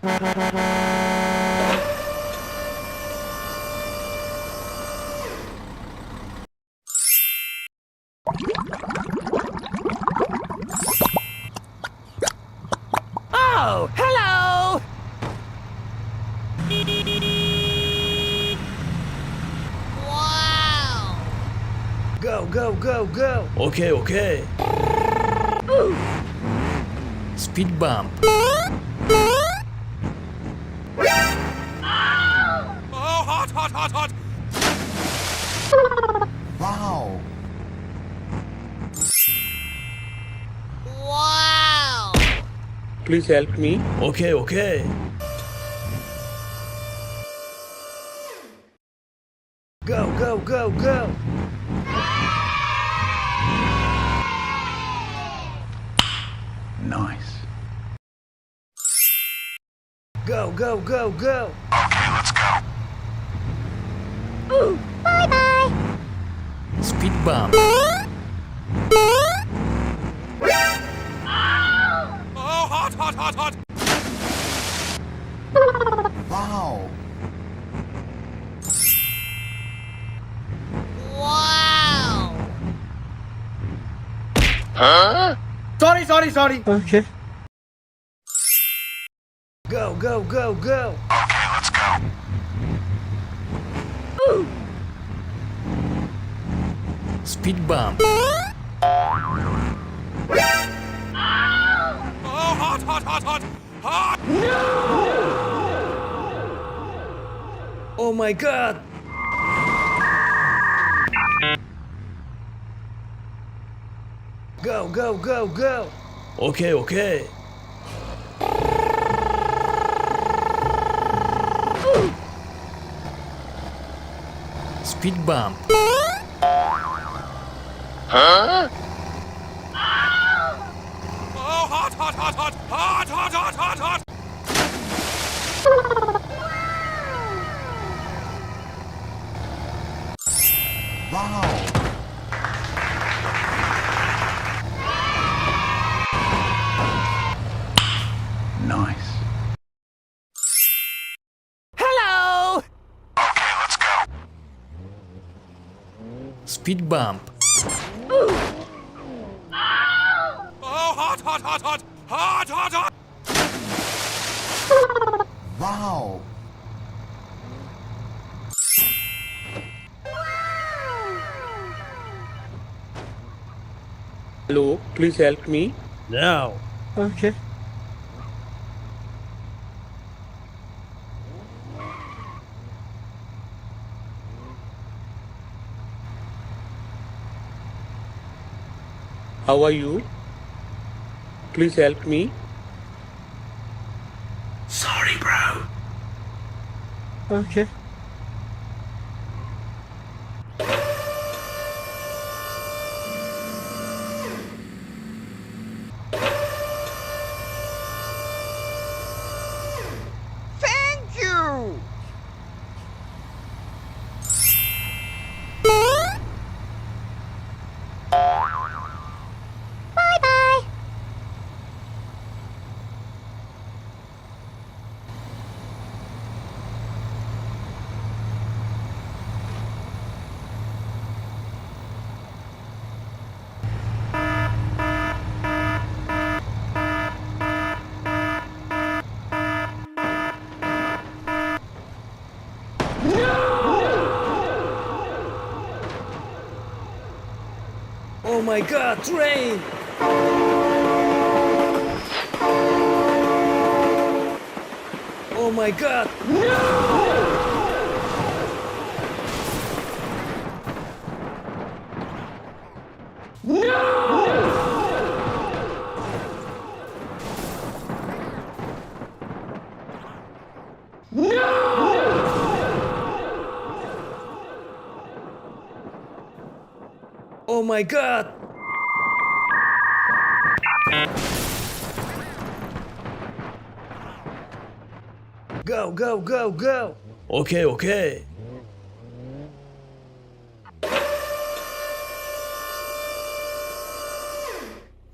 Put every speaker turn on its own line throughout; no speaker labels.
Oh, hello!
Wow!
Go, go, go, go! Okay, okay. Speed bump.
Oh, hot, hot, hot, hot!
Wow!
Wow!
Please help me.
Okay, okay. Go, go, go, go!
Nice.
Go, go, go, go!
Okay, let's go.
Bye-bye!
Speed bump.
Oh, hot, hot, hot, hot!
Wow!
Wow!
Sorry.
Okay. Go, go, go, go!
Okay, let's go.
Speed bump.
Oh, hot, hot, hot, hot! Hot!
Oh my god! Go, go, go, go! Okay, okay. Speed bump.
Oh, hot, hot, hot, hot! Hot, hot, hot, hot, hot!
Wow! Nice.
Hello!
Okay, let's go.
Speed bump.
Oh, hot, hot, hot, hot! Hot, hot, hot!
Wow!
Hello, please help me.
Now. Okay.
How are you? Please help me.
Sorry, bro.
Okay.
Thank you! Bye-bye!
Oh my god, train! Oh my god! Oh my god! Go, go, go, go! Okay, okay.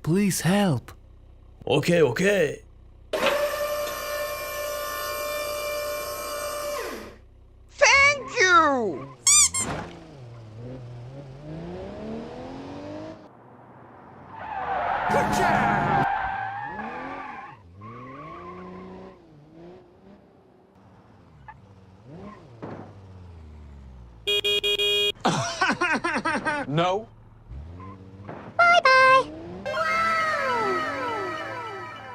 Please help. Okay, okay.
No